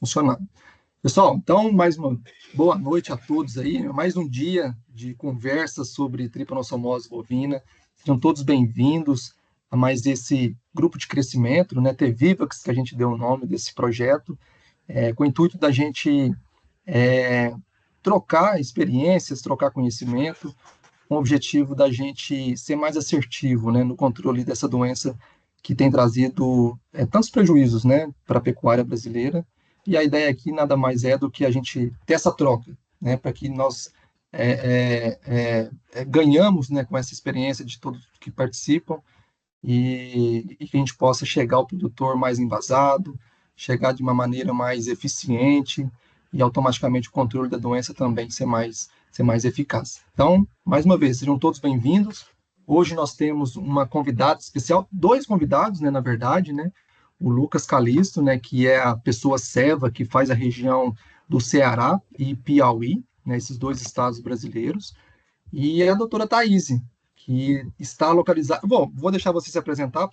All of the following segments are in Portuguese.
funcionando. Pessoal, então, mais uma boa noite a todos aí, mais um dia de conversa sobre tripanossomose bovina. Sejam todos bem-vindos a mais esse grupo de crescimento, né, TVivax, que a gente deu o nome desse projeto, com o intuito da gente trocar experiências, trocar conhecimento, com o objetivo da gente ser mais assertivo, né, no controle dessa doença que tem trazido tantos prejuízos, né, para a pecuária brasileira. E a ideia aqui nada mais é do que a gente ter essa troca, né, para que nós ganhamos, né, com essa experiência de todos que participam e que a gente possa chegar ao produtor mais embasado, chegar de uma maneira mais eficiente e automaticamente o controle da doença também ser mais eficaz. Então, mais uma vez, sejam todos bem-vindos. Hoje nós temos uma convidada especial, dois convidados, né, na verdade, né? O Lucas Calisto, né, que é a pessoa ceva que faz a região do Ceará e Piauí, né, esses dois estados brasileiros, e a doutora Thaís, que está localizada. Bom, vou deixar você se apresentar,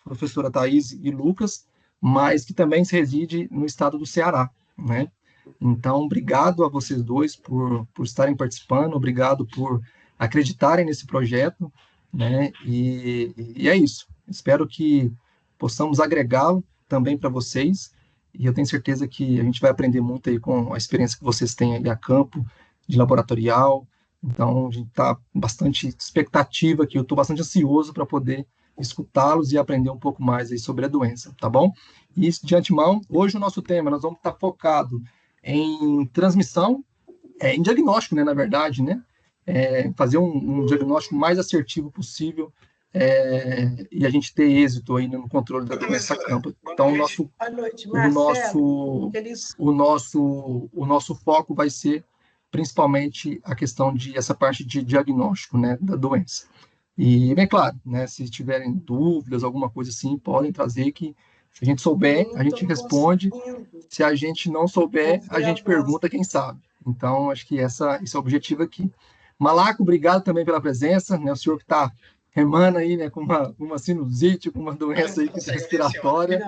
professora Thaís e Lucas, mas que também se reside no estado do Ceará, né? Então, obrigado a vocês dois por estarem participando, obrigado por acreditarem nesse projeto, né? E é isso. Espero que possamos agregá-lo também para vocês, e eu tenho certeza que a gente vai aprender muito aí com a experiência que vocês têm aí a campo, de laboratorial. Então, a gente está com bastante expectativa aqui, eu estou bastante ansioso para poder escutá-los e aprender um pouco mais aí sobre a doença, tá bom? E de antemão, hoje o nosso tema, nós vamos estar focado em transmissão, em diagnóstico, né, na verdade, né? Fazer um diagnóstico mais assertivo possível e a gente ter êxito aí no controle da doença a campo. Então, o nosso foco vai ser principalmente a questão de essa parte de diagnóstico, né, da doença. E, bem claro, né, se tiverem dúvidas, alguma coisa assim, podem trazer que, se a gente souber, a gente responde. Se a gente não souber, a gente pergunta quem sabe. Então, acho que esse é o objetivo aqui. Malaco, obrigado também pela presença, né, o senhor que está remando aí, né, com uma sinusite, com uma doença aí respiratória.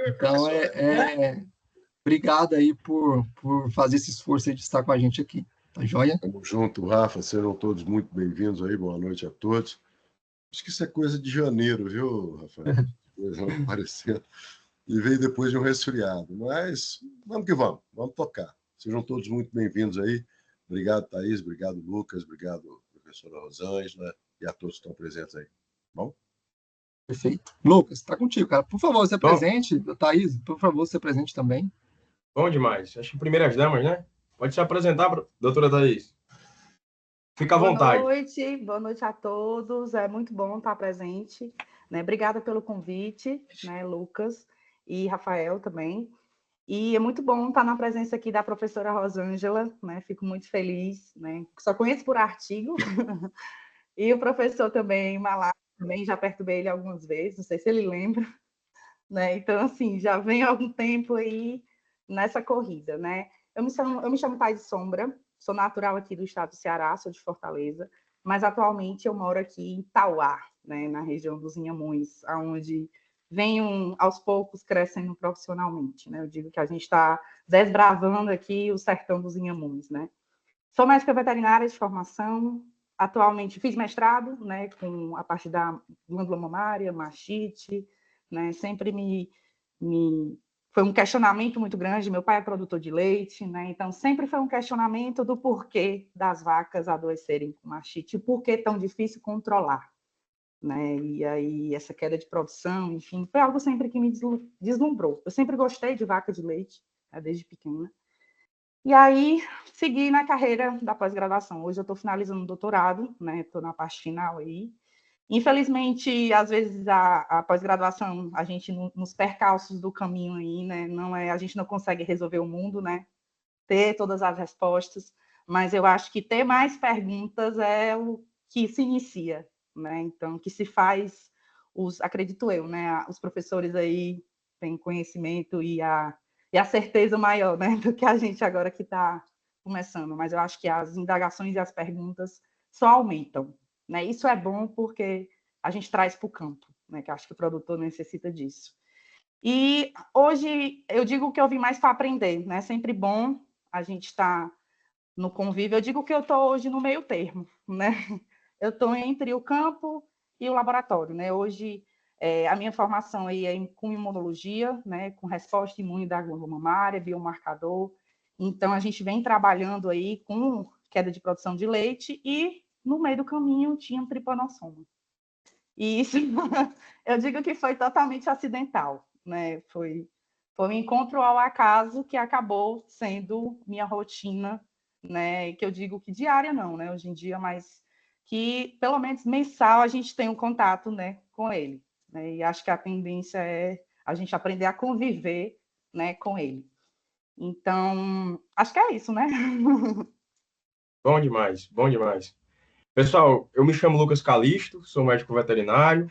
Então, obrigado aí por fazer esse esforço aí de estar com a gente aqui. Tá joia? Tamo junto, Rafa. Sejam todos muito bem-vindos aí. Boa noite a todos. Acho que isso é coisa de janeiro, viu, Rafael? Coisa aparecendo. E veio depois de um resfriado. Mas vamos que vamos. Vamos tocar. Sejam todos muito bem-vindos aí. Obrigado, Thaís. Obrigado, Lucas. Obrigado, professora Rosângela. E a todos que estão presentes aí. Bom? Perfeito. Lucas, está contigo, cara. Por favor, se presente. Thaís, por favor, se presente também. Bom demais. Acho que primeiras damas, né? Pode se apresentar, doutora Thaís. Fica à vontade. Boa noite a todos. É muito bom estar presente, né? Obrigada pelo convite, né, Lucas e Rafael também. E é muito bom estar na presença aqui da professora Rosângela, né? Fico muito feliz, né? Só conheço por artigo. E o professor também, Malaco, também já perturbei ele algumas vezes, não sei se ele lembra, né? Então, assim, já vem há algum tempo aí nessa corrida, né? Eu me chamo Thaís Sombra, sou natural aqui do estado do Ceará, sou de Fortaleza, mas atualmente eu moro aqui em Tauá, né, na região dos Inhamuns, onde venho aos poucos crescendo profissionalmente, né? Eu digo que a gente está desbravando aqui o sertão dos Inhamuns, né? Sou médica veterinária de formação, atualmente fiz mestrado, né, com a parte da glândula mamária, mastite, né? Sempre foi um questionamento muito grande. Meu pai é produtor de leite, né? Então sempre foi um questionamento do porquê das vacas adoecerem com mastite, o porquê é tão difícil controlar, né? E aí essa queda de produção, enfim, foi algo sempre que me deslumbrou. Eu sempre gostei de vaca de leite, né, desde pequena. E aí segui na carreira da pós-graduação. Hoje eu estou finalizando o doutorado, né? Estou na parte final aí. Infelizmente, às vezes a pós-graduação, a gente nos percalços do caminho aí, né? A gente não consegue resolver o mundo, né? Ter todas as respostas, mas eu acho que ter mais perguntas é o que se inicia, né? Então, que se faz, acredito eu, né? Os professores aí têm conhecimento e a certeza maior, né? Do que a gente agora que está começando, mas eu acho que as indagações e as perguntas só aumentam, né? Isso é bom porque a gente traz para o campo, né? Que eu acho que o produtor necessita disso. E hoje eu digo que eu vim mais para aprender, né? Sempre bom a gente estar no convívio. Eu digo que eu estou hoje no meio termo, né? Eu estou entre o campo e o laboratório, né? Hoje a minha formação aí é com imunologia, né? Com resposta imune da glândula mamária, biomarcador. Então a gente vem trabalhando aí com queda de produção de leite e no meio do caminho tinha um tripanossoma. E isso eu digo que foi totalmente acidental, né? Foi um encontro ao acaso que acabou sendo minha rotina, né? Que eu digo que diária não, né? Hoje em dia, mas que pelo menos mensal a gente tem um contato, né, com ele, né? E acho que a tendência é a gente aprender a conviver, né, com ele. Então, acho que é isso, né? Bom demais, bom demais. Pessoal, eu me chamo Lucas Calisto, sou médico veterinário,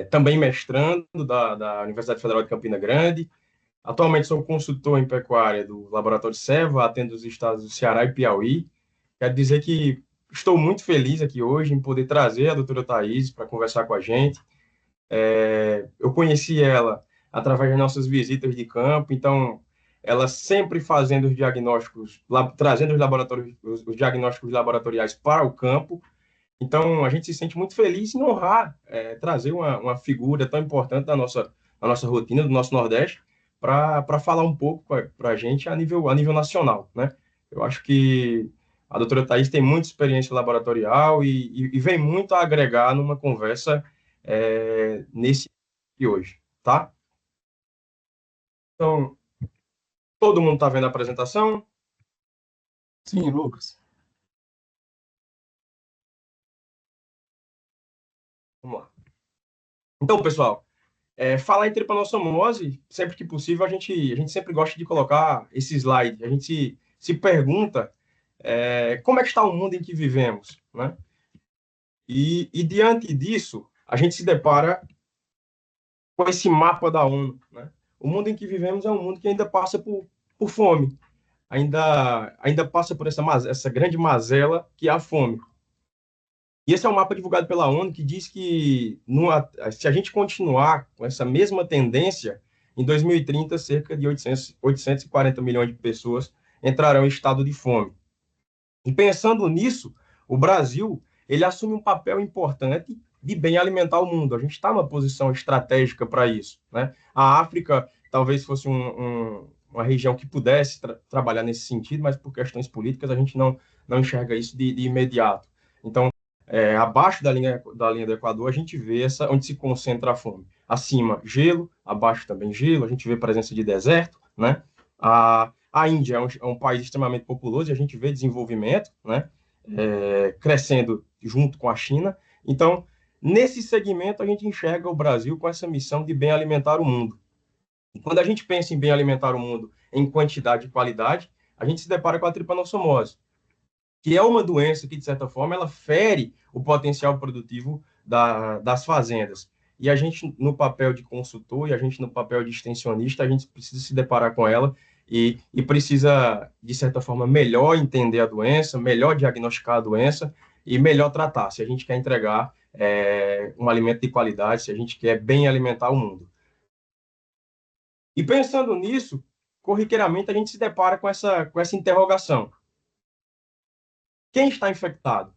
também mestrando da Universidade Federal de Campina Grande. Atualmente sou consultor em pecuária do Laboratório Seva, atendo os estados do Ceará e Piauí. Quero dizer que estou muito feliz aqui hoje em poder trazer a doutora Thaís para conversar com a gente. Eu conheci ela através das nossas visitas de campo, então ela sempre fazendo os diagnósticos, trazendo os diagnósticos laboratoriais para o campo. Então a gente se sente muito feliz em honrar, trazer uma figura tão importante da nossa rotina, do nosso Nordeste, para falar um pouco para a gente a nível nacional, né? Eu acho que a doutora Thaís tem muita experiência laboratorial e vem muito a agregar numa conversa nesse de hoje, tá? Então, todo mundo está vendo a apresentação? Sim, Lucas. Vamos lá. Então, pessoal, falar em tripanossomose, sempre que possível, a gente sempre gosta de colocar esse slide. A gente se pergunta como é que está o mundo em que vivemos, né? E diante disso, a gente se depara com esse mapa da ONU, né? O mundo em que vivemos é um mundo que ainda passa por fome, ainda passa por essa grande mazela que é a fome. E esse é um mapa divulgado pela ONU que diz que se a gente continuar com essa mesma tendência, em 2030, cerca de 840 milhões de pessoas entrarão em estado de fome. E pensando nisso, o Brasil ele assume um papel importante de bem alimentar o mundo. A gente está numa posição estratégica para isso, né? A África talvez fosse uma região que pudesse trabalhar nesse sentido, mas por questões políticas a gente não enxerga isso de imediato. Então, abaixo da linha do Equador, a gente vê onde se concentra a fome. Acima, gelo, abaixo também gelo, a gente vê presença de deserto, né? A Índia é um país extremamente populoso e a gente vê desenvolvimento, né? Crescendo junto com a China. Então, nesse segmento, a gente enxerga o Brasil com essa missão de bem alimentar o mundo. E quando a gente pensa em bem alimentar o mundo em quantidade e qualidade, a gente se depara com a tripanossomose, que é uma doença que, de certa forma, ela fere o potencial produtivo das fazendas. E a gente, no papel de consultor, e a gente, no papel de extensionista, a gente precisa se deparar com ela e precisa, de certa forma, melhor entender a doença, melhor diagnosticar a doença e melhor tratar, se a gente quer entregar um alimento de qualidade, se a gente quer bem alimentar o mundo. E pensando nisso, corriqueiramente, a gente se depara com essa interrogação. Quem está infectado?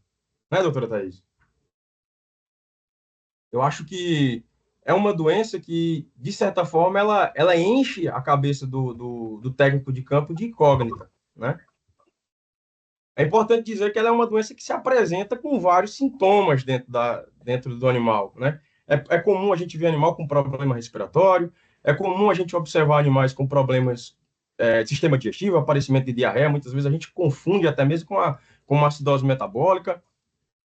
Né, doutora Thaís? Eu acho que é uma doença que, de certa forma, ela enche a cabeça do técnico de campo de incógnita, né? É importante dizer que ela é uma doença que se apresenta com vários sintomas dentro do animal, né? É comum a gente ver animal com problema respiratório, é comum a gente observar animais com problemas de sistema digestivo, aparecimento de diarreia, muitas vezes a gente confunde até mesmo com uma acidose metabólica.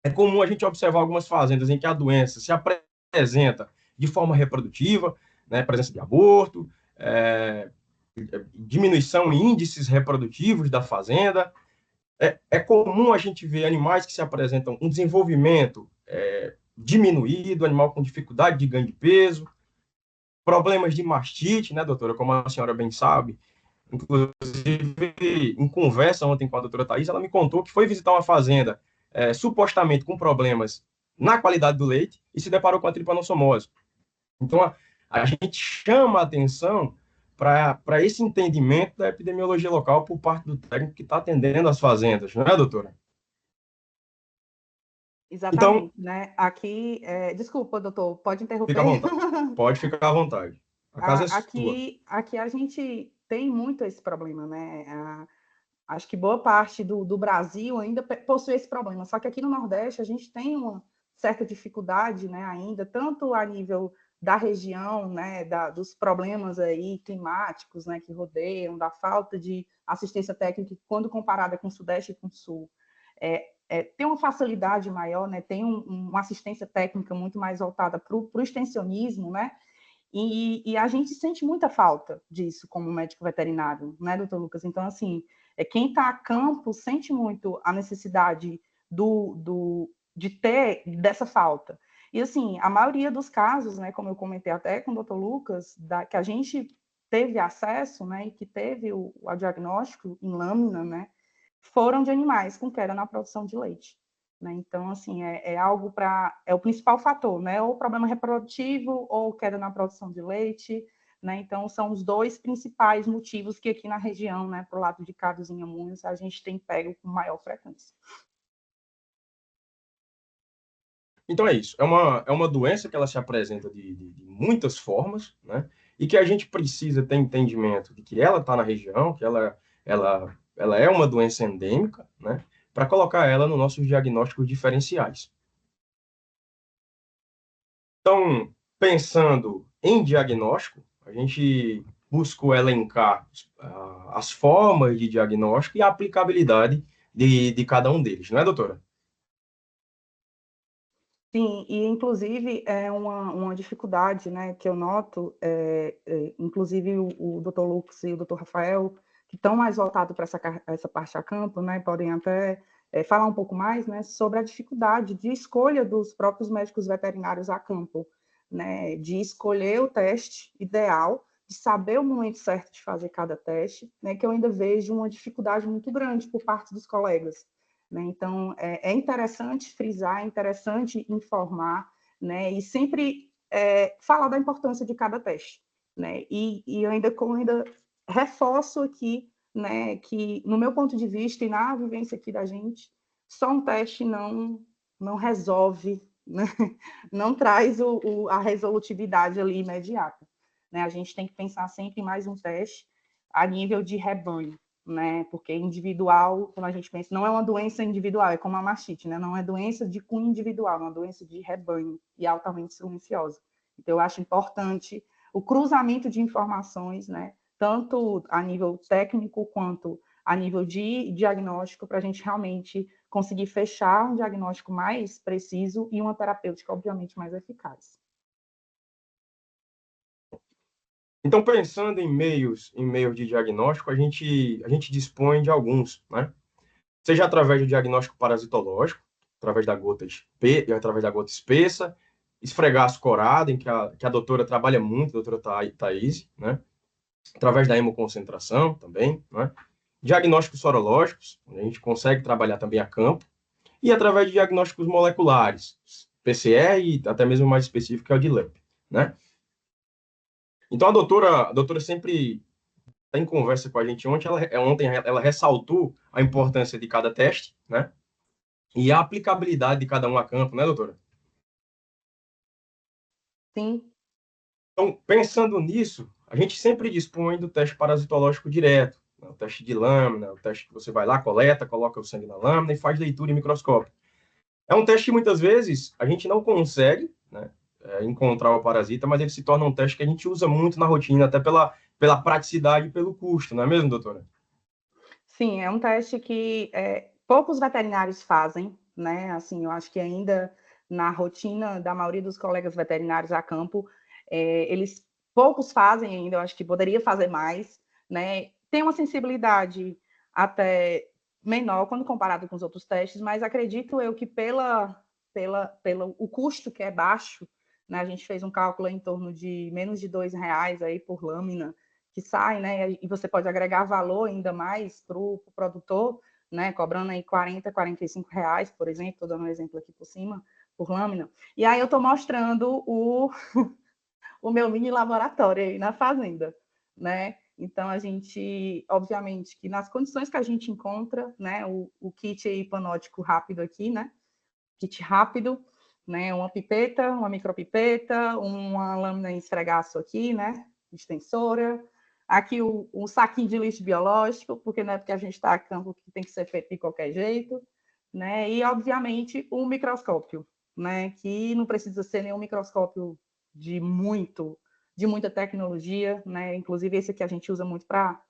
É comum a gente observar algumas fazendas em que a doença se apresenta de forma reprodutiva, né? Presença de aborto, diminuição em índices reprodutivos da fazenda. É comum a gente ver animais que se apresentam um desenvolvimento diminuído, animal com dificuldade de ganho de peso, problemas de mastite, né, doutora? Como a senhora bem sabe. Inclusive, em conversa ontem com a doutora Thaís, ela me contou que foi visitar uma fazenda supostamente com problemas na qualidade do leite e se deparou com a tripanossomose. Então, a gente chama a atenção para esse entendimento da epidemiologia local por parte do técnico que está atendendo as fazendas, não é, doutora? Então, Exatamente, né? Aqui, desculpa, doutor, pode fica à interromper? vontade. Pode ficar à vontade. A casa é sua. Aqui a gente tem muito esse problema, né? Acho que boa parte do Brasil ainda possui esse problema, só que aqui no Nordeste a gente tem uma certa dificuldade, né, ainda, tanto a nível da região, né, dos problemas aí climáticos, né, que rodeiam, da falta de assistência técnica, quando comparada com o Sudeste e com o Sul. Tem uma facilidade maior, né, tem uma assistência técnica muito mais voltada para o extensionismo, né, e a gente sente muita falta disso como médico veterinário, né, doutor Lucas? Então, assim, quem está a campo sente muito a necessidade de ter dessa falta. E, assim, a maioria dos casos, né, como eu comentei até com o doutor Lucas, que a gente teve acesso, né, e que teve o diagnóstico em lâmina, né, foram de animais com queda na produção de leite. Né? Então, assim, algo é o principal fator, né? Ou problema reprodutivo ou queda na produção de leite, né? Então, são os dois principais motivos que aqui na região, né, para o lado de Cados e Inhamuns, a gente tem pego com maior frequência. Então é isso. É uma doença que ela se apresenta de muitas formas, né? E que a gente precisa ter entendimento de que ela está na região, que ela é uma doença endêmica, né? Para colocar ela nos nossos diagnósticos diferenciais. Então, pensando em diagnóstico, a gente buscou elencar as formas de diagnóstico e a aplicabilidade de cada um deles, não é, doutora? Sim, e inclusive é uma dificuldade, né, que eu noto, inclusive o Dr. Lux e o Dr. Rafael, que estão mais voltados para essa parte a campo, né, podem até falar um pouco mais, né, sobre a dificuldade de escolha dos próprios médicos veterinários a campo, né, de escolher o teste ideal, de saber o momento certo de fazer cada teste, né, que eu ainda vejo uma dificuldade muito grande por parte dos colegas. Né? Então, é interessante frisar, é interessante informar, né? E sempre falar da importância de cada teste. Né? E eu ainda reforço aqui, né, que, no meu ponto de vista e na vivência aqui da gente, só um teste não resolve, né? Não traz a resolutividade ali imediata. Né? A gente tem que pensar sempre em mais um teste a nível de rebanho. Né? Porque individual, quando a gente pensa, não é uma doença individual, é como a mastite, né? Não é doença de cunho individual, é uma doença de rebanho e altamente silenciosa. Então, eu acho importante o cruzamento de informações, né? Tanto a nível técnico quanto a nível de diagnóstico, para a gente realmente conseguir fechar um diagnóstico mais preciso e uma terapêutica, obviamente, mais eficaz. Então, pensando em meios de diagnóstico, a gente dispõe de alguns, né? Seja através do diagnóstico parasitológico, através da gota espessa, esfregar corada, em que a doutora trabalha muito, a doutora Thaís, né? Através da hemoconcentração também, né? Diagnósticos sorológicos, onde a gente consegue trabalhar também a campo, e através de diagnósticos moleculares, PCR e até mesmo mais específico, que é o de LAMP, né? Então, a doutora sempre está em conversa com a gente ontem ela ressaltou a importância de cada teste, né? E a aplicabilidade de cada um a campo, né, doutora? Sim. Então, pensando nisso, a gente sempre dispõe do teste parasitológico direto, né? O teste de lâmina, o teste que você vai lá, coleta, coloca o sangue na lâmina e faz leitura em microscópio. É um teste que muitas vezes a gente não consegue, né, encontrar o parasita, mas ele se torna um teste que a gente usa muito na rotina, até pela praticidade e pelo custo, não é mesmo, doutora? Sim, é um teste que poucos veterinários fazem, né? Assim, eu acho que ainda na rotina da maioria dos colegas veterinários a campo, eles poucos fazem ainda, eu acho que poderia fazer mais, né? Tem uma sensibilidade até menor quando comparado com os outros testes, mas acredito eu que pelo o custo que é baixo, né? A gente fez um cálculo em torno de menos de R$ 2 aí por lâmina, que sai, né? E você pode agregar valor ainda mais para o produtor, né? Cobrando aí R$ 40, R$ 45, por exemplo, estou dando um exemplo aqui por cima, por lâmina. E aí eu estou mostrando o meu mini laboratório aí na fazenda, né? Então, a gente, obviamente, que nas condições que a gente encontra, né, o kit aí panótico rápido aqui, né, kit rápido, né, uma pipeta, uma micropipeta, uma lâmina em esfregaço aqui, né, extensora, aqui o saquinho de lixo biológico, porque não é porque a gente está a campo que tem que ser feito de qualquer jeito, né, e, obviamente, o microscópio, né, que não precisa ser nenhum microscópio de muita tecnologia, né? Inclusive esse aqui a gente usa muito para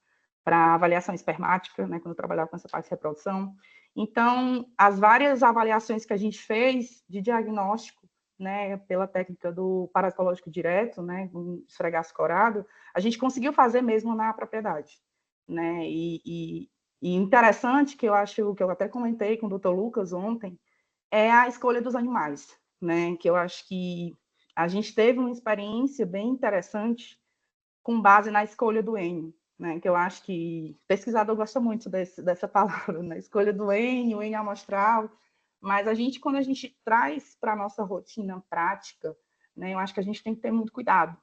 avaliação espermática, né? Quando eu trabalhava com essa parte de reprodução. Então, as várias avaliações que a gente fez de diagnóstico, né, pela técnica do parasitológico direto, né, um esfregaço corado, a gente conseguiu fazer mesmo na propriedade, né? E interessante que eu acho que eu até comentei com o Dr. Lucas ontem é a escolha dos animais, né? Que eu acho que a gente teve uma experiência bem interessante com base na escolha do N, né? Que eu acho que pesquisador gosta muito dessa palavra, né? Escolha do N, o N amostral, mas quando a gente traz para a nossa rotina prática, né? Eu acho que a gente tem que ter muito cuidado,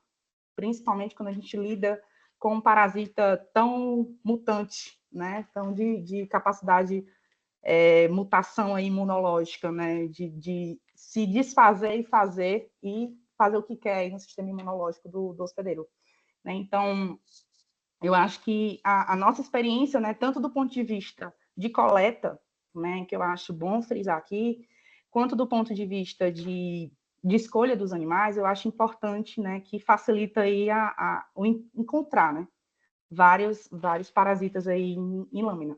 principalmente quando a gente lida com um parasita tão mutante, né? Tão de capacidade mutação aí imunológica, né? De se desfazer e fazer o que quer aí no sistema imunológico do hospedeiro, né? Então, eu acho que a nossa experiência, né, tanto do ponto de vista de coleta, né, que eu acho bom frisar aqui, quanto do ponto de vista de escolha dos animais, eu acho importante, né, que facilita aí o encontrar, né, vários parasitas aí em lâmina,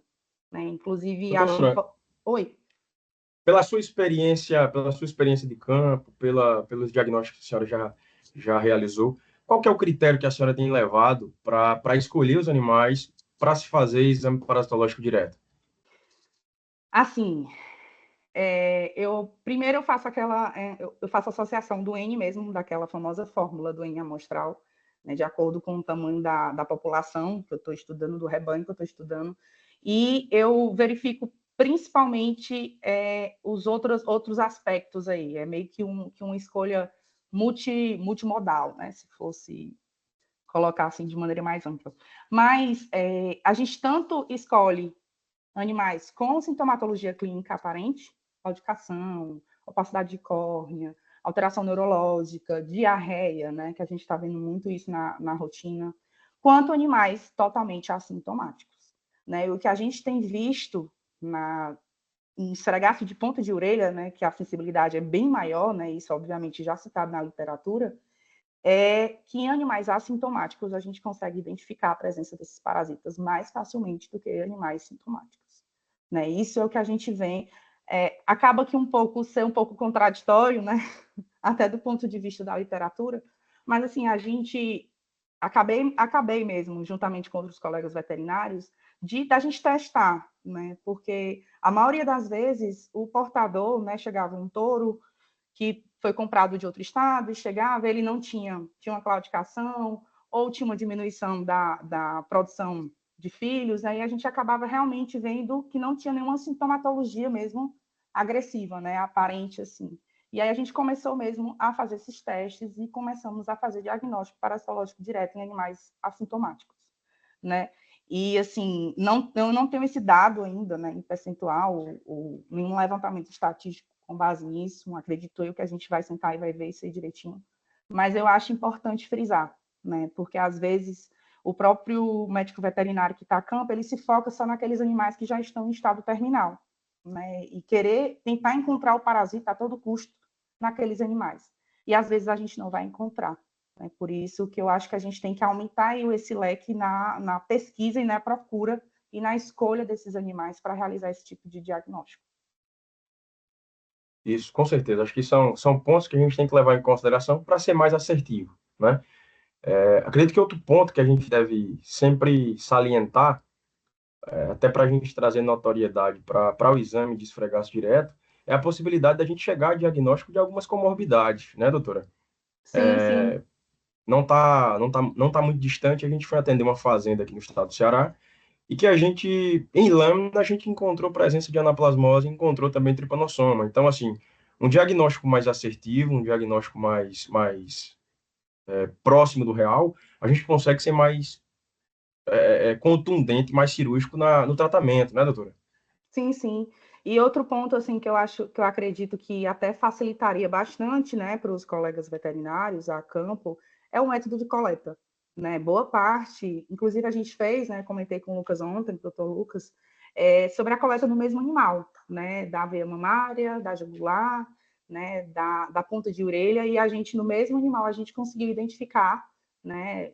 né? Inclusive, acho... Doutora, Oi. pela sua experiência de campo, pelos diagnósticos que a senhora já realizou, qual que é o critério que a senhora tem levado para escolher os animais para se fazer exame parasitológico direto? Assim, primeiro eu faço eu faço associação do N mesmo, daquela famosa fórmula do N amostral, né, de acordo com o tamanho da população que eu estou estudando, do rebanho que eu estou estudando, e eu verifico principalmente os outros aspectos aí, é meio que uma escolha multimodal, né, se fosse colocar assim de maneira mais ampla. Mas a gente tanto escolhe animais com sintomatologia clínica aparente, claudicação, opacidade de córnea, alteração neurológica, diarreia, né, que a gente está vendo muito isso na rotina, quanto animais totalmente assintomáticos, né? E o que a gente tem visto em esfregaço de ponta de orelha, né, que a sensibilidade é bem maior, né, isso obviamente já citado na literatura, é que em animais assintomáticos a gente consegue identificar a presença desses parasitas mais facilmente do que em animais sintomáticos, né? Isso é o que a gente vê, acaba que ser um pouco contraditório, né? Até do ponto de vista da literatura, mas assim, acabei mesmo, juntamente com outros colegas veterinários, da gente testar, né? Porque a maioria das vezes o portador, né, chegava um touro que foi comprado de outro estado e chegava, ele não tinha uma claudicação ou tinha uma diminuição da produção de filhos, aí a gente acabava realmente vendo que não tinha nenhuma sintomatologia mesmo agressiva, né, aparente assim. E aí a gente começou mesmo a fazer esses testes e começamos a fazer diagnóstico parasitológico direto em animais assintomáticos, né? E, assim, eu não tenho esse dado ainda, né, em percentual, ou nenhum levantamento estatístico com base nisso, acredito eu que a gente vai sentar e vai ver isso aí direitinho. Mas eu acho importante frisar, né, porque às vezes o próprio médico veterinário que está a campo, ele se foca só naqueles animais que já estão em estado terminal, né, e querer tentar encontrar o parasita a todo custo naqueles animais. E às vezes a gente não vai encontrar. Né? Por isso que eu acho que a gente tem que aumentar esse leque na pesquisa e na procura e na escolha desses animais para realizar esse tipo de diagnóstico. Isso, com certeza. Acho que são pontos que a gente tem que levar em consideração para ser mais assertivo, né? Acredito que outro ponto que a gente deve sempre salientar, até para a gente trazer notoriedade para o exame de esfregaço direto, é a possibilidade da gente chegar a diagnóstico de algumas comorbidades, né, doutora? Sim, sim. Não tá muito distante, a gente foi atender uma fazenda aqui no estado do Ceará, e que em lâmina, a gente encontrou presença de anaplasmose, encontrou também tripanossoma. Então, assim, um diagnóstico mais assertivo, um diagnóstico mais próximo do real, a gente consegue ser mais contundente, mais cirúrgico no tratamento, né, doutora? Sim, sim. E outro ponto, assim, que eu acredito que até facilitaria bastante, né, para os colegas veterinários a campo, é o método de coleta, né? Boa parte, inclusive a gente fez, né, comentei com o Lucas ontem, o doutor Lucas, sobre a coleta do mesmo animal, né, da veia mamária, da jugular, né, da ponta de orelha, e a gente, no mesmo animal, a gente conseguiu identificar, né,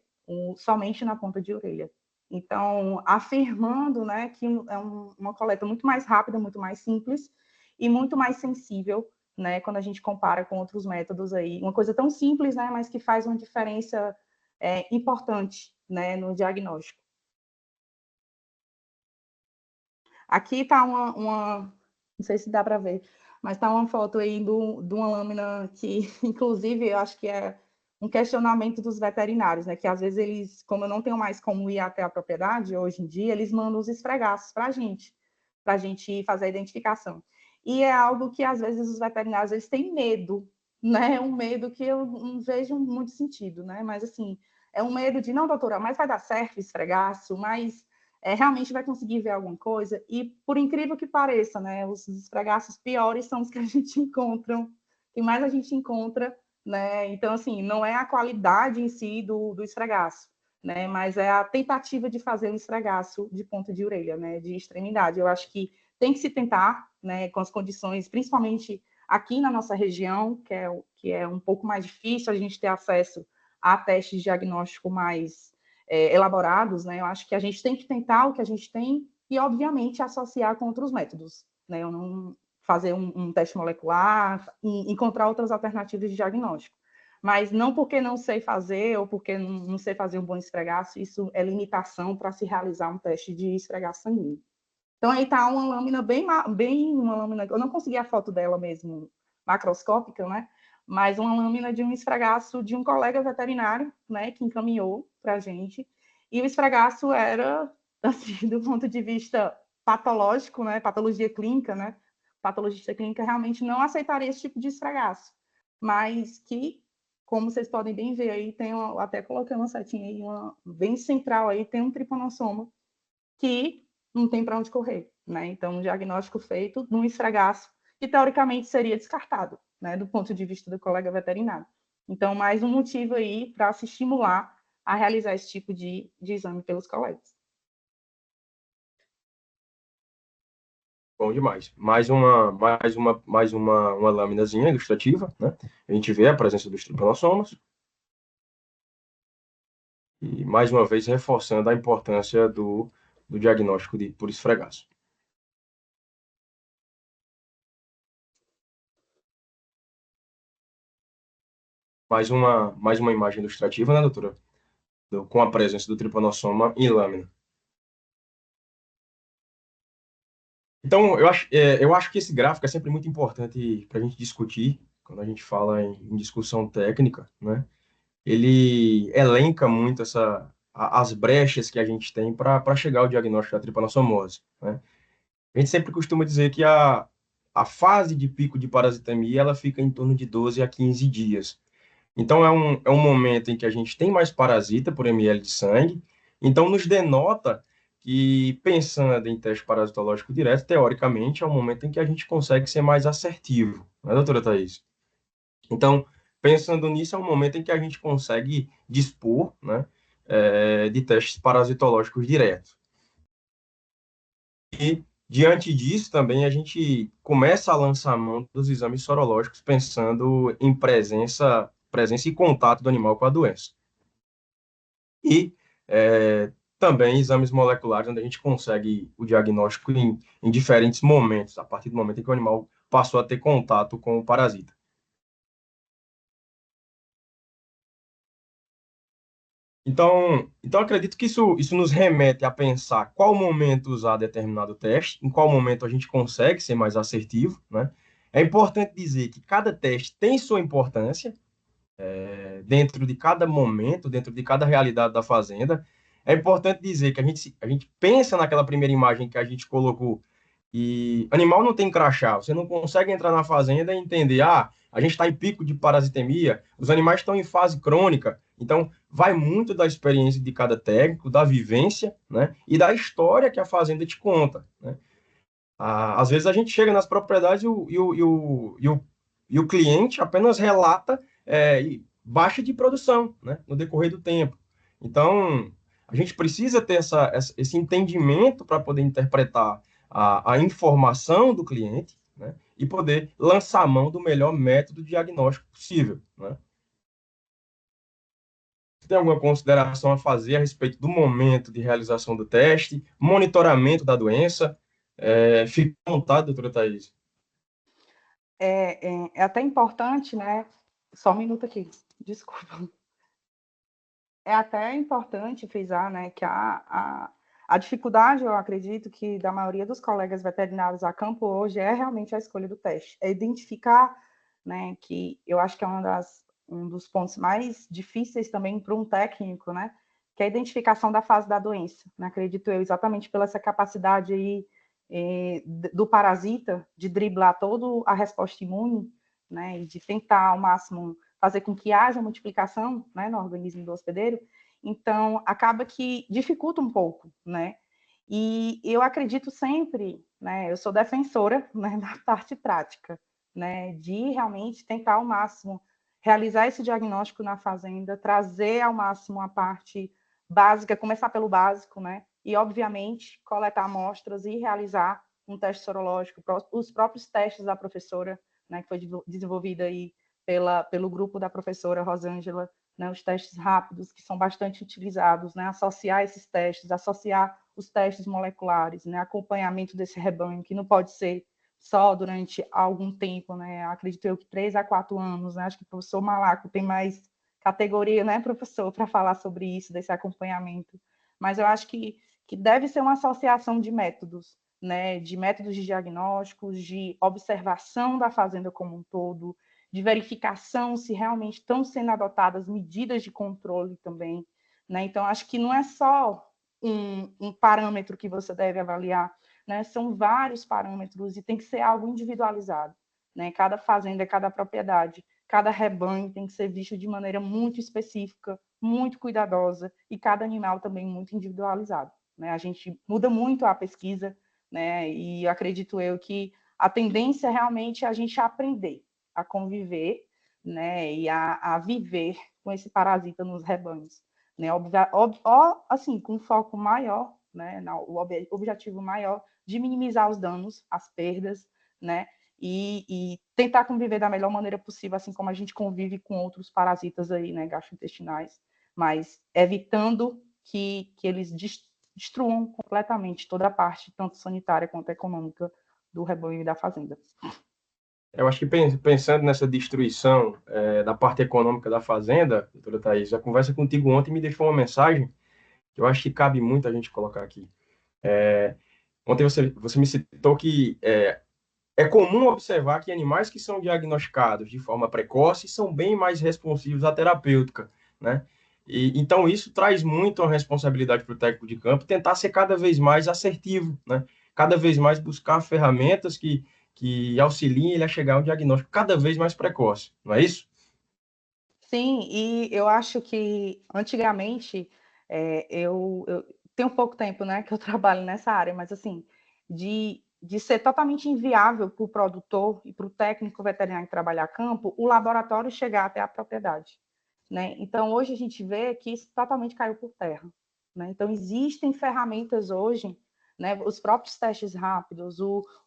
somente na ponta de orelha. Então, afirmando, né, que é uma coleta muito mais rápida, muito mais simples e muito mais sensível, né, quando a gente compara com outros métodos aí. Uma coisa tão simples, né, mas que faz uma diferença importante, né, no diagnóstico. Aqui está não sei se dá para ver, mas está uma foto aí de uma lâmina que, inclusive, eu acho que é um questionamento dos veterinários, né? Que às vezes eles, como eu não tenho mais como ir até a propriedade hoje em dia, eles mandam os esfregaços para a gente fazer a identificação. E é algo que às vezes os veterinários eles têm medo, né? Um medo que eu não vejo muito sentido, né? Mas assim, é um medo de não, doutora, mas vai dar certo o esfregaço, mas realmente vai conseguir ver alguma coisa. E por incrível que pareça, né? Os esfregaços piores são os que a gente encontra, que mais a gente encontra, né? Então, assim, não é a qualidade em si do esfregaço, né? Mas é a tentativa de fazer um esfregaço de ponta de orelha, né? De extremidade. Eu acho que tem que se tentar, né? Com as condições, principalmente aqui na nossa região, que é um pouco mais difícil a gente ter acesso a testes diagnósticos mais elaborados, né? Eu acho que a gente tem que tentar o que a gente tem e, obviamente, associar com outros métodos, né? Eu não fazer um teste molecular, encontrar outras alternativas de diagnóstico. Mas não porque não sei fazer ou porque não sei fazer um bom esfregaço, isso é limitação para se realizar um teste de esfregaço sanguíneo. Então, aí está uma lâmina bem uma lâmina, eu não consegui a foto dela mesmo, macroscópica, né? Mas uma lâmina de um esfregaço de um colega veterinário, né, que encaminhou para a gente. E o esfregaço era, assim, do ponto de vista patológico, né, patologia clínica, né, patologista clínica realmente não aceitaria esse tipo de esfregaço, mas que, como vocês podem bem ver aí, até coloquei uma setinha aí, bem central aí, tem um tripanossoma que não tem para onde correr, né? Então, um diagnóstico feito num esfregaço que teoricamente seria descartado, né, do ponto de vista do colega veterinário. Então, mais um motivo aí para se estimular a realizar esse tipo de exame pelos colegas. Bom demais. Mais uma laminazinha ilustrativa, né? A gente vê a presença dos tripanossomas. E, mais uma vez, reforçando a importância do diagnóstico por esfregaço. Mais uma imagem ilustrativa, né, doutora? Com a presença do tripanossoma em lâmina. Então, eu acho que esse gráfico é sempre muito importante para a gente discutir, quando a gente fala em discussão técnica, né? Ele elenca muito as brechas que a gente tem para chegar ao diagnóstico da tripanossomose, né? A gente sempre costuma dizer que a fase de pico de parasitemia ela fica em torno de 12 a 15 dias. Então, é um momento em que a gente tem mais parasita por ml de sangue, então nos denota que, pensando em teste parasitológico direto, teoricamente, é um momento em que a gente consegue ser mais assertivo, né, doutora Thaís? Então, pensando nisso, é um momento em que a gente consegue dispor, né, de testes parasitológicos diretos. E, diante disso, também a gente começa a lançar mão dos exames sorológicos, pensando em presença e contato do animal com a doença. E também exames moleculares, onde a gente consegue o diagnóstico em diferentes momentos, a partir do momento em que o animal passou a ter contato com o parasita. Então acredito que isso nos remete a pensar qual momento usar determinado teste, em qual momento a gente consegue ser mais assertivo, né? É importante dizer que cada teste tem sua importância, dentro de cada momento, dentro de cada realidade da fazenda. É importante dizer que a gente pensa naquela primeira imagem que a gente colocou, E animal não tem crachá, você não consegue entrar na fazenda e entender, a gente está em pico de parasitemia, os animais estão em fase crônica, então vai muito da experiência de cada técnico, da vivência, né, e da história que a fazenda te conta, né? Às vezes a gente chega nas propriedades e o cliente apenas relata baixa de produção, né, no decorrer do tempo. Então, a gente precisa ter esse entendimento para poder interpretar a informação do cliente, né, e poder lançar a mão do melhor método diagnóstico possível, né? Você tem alguma consideração a fazer a respeito do momento de realização do teste, monitoramento da doença? Fique à vontade, doutora Thaís. É até importante, né? Só um minuto aqui, desculpa. É até importante frisar, né, que a dificuldade, eu acredito, que da maioria dos colegas veterinários a campo hoje é realmente a escolha do teste. É identificar, né, que eu acho que é um dos pontos mais difíceis também para um técnico, né, que é a identificação da fase da doença, né, acredito eu, exatamente pela essa capacidade aí do parasita de driblar toda a resposta imune, né, e de tentar ao máximo fazer com que haja multiplicação, né, no organismo do hospedeiro, então acaba que dificulta um pouco, né? E eu acredito sempre, né, eu sou defensora, né, da parte prática, né, de realmente tentar ao máximo realizar esse diagnóstico na fazenda, trazer ao máximo a parte básica, começar pelo básico, né? E, obviamente, coletar amostras e realizar um teste sorológico, os próprios testes da professora, né, que foi desenvolvida aí pelo grupo da professora Rosângela, né, os testes rápidos, que são bastante utilizados, né, associar esses testes, associar os testes moleculares, né, acompanhamento desse rebanho, que não pode ser só durante algum tempo, né, acredito eu que 3 a 4 anos, né, acho que o professor Malaco tem mais categoria, né, professor, para falar sobre isso, desse acompanhamento, mas eu acho que deve ser uma associação de métodos, né, de métodos de diagnósticos, de observação da fazenda como um todo, de verificação se realmente estão sendo adotadas medidas de controle também, né? Então, acho que não é só um parâmetro que você deve avaliar, né? São vários parâmetros e tem que ser algo individualizado, né? Cada fazenda, cada propriedade, cada rebanho tem que ser visto de maneira muito específica, muito cuidadosa e cada animal também muito individualizado, né? A gente muda muito a pesquisa, né? E acredito eu que a tendência realmente é a gente aprender a conviver, né, e a viver com esse parasita nos rebanhos, né, assim, com um foco maior, né, o objetivo maior de minimizar os danos, as perdas, né, e tentar conviver da melhor maneira possível, assim como a gente convive com outros parasitas aí, né, gastrointestinais, mas evitando que eles destruam completamente toda a parte, tanto sanitária quanto econômica, do rebanho e da fazenda. Eu acho que pensando nessa destruição da parte econômica da fazenda, doutora Thaís, a conversa contigo ontem me deixou uma mensagem que eu acho que cabe muito a gente colocar aqui. Ontem você me citou que é comum observar que animais que são diagnosticados de forma precoce são bem mais responsivos à terapêutica, né? Então, isso traz muito a responsabilidade para o técnico de campo tentar ser cada vez mais assertivo, né? Cada vez mais buscar ferramentas que auxiliem ele a chegar a um diagnóstico cada vez mais precoce, não é isso? Sim, e eu acho que antigamente, eu tenho pouco tempo, né, que eu trabalho nessa área, mas assim, de ser totalmente inviável para o produtor e para o técnico veterinário que trabalha a campo, o laboratório chegar até a propriedade, né? Então, hoje a gente vê que isso totalmente caiu por terra, né? Então, existem ferramentas hoje, né, os próprios testes rápidos,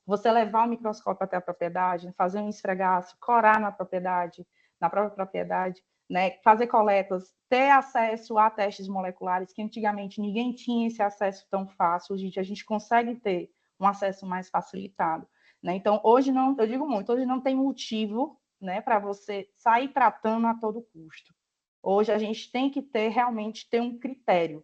você levar o microscópio até a propriedade, fazer um esfregaço, corar na própria propriedade, né, fazer coletas, ter acesso a testes moleculares, que antigamente ninguém tinha esse acesso tão fácil, hoje a gente consegue ter um acesso mais facilitado, né? Então, hoje não, eu digo muito, hoje não tem motivo, né, para você sair tratando a todo custo. Hoje a gente tem que realmente ter um critério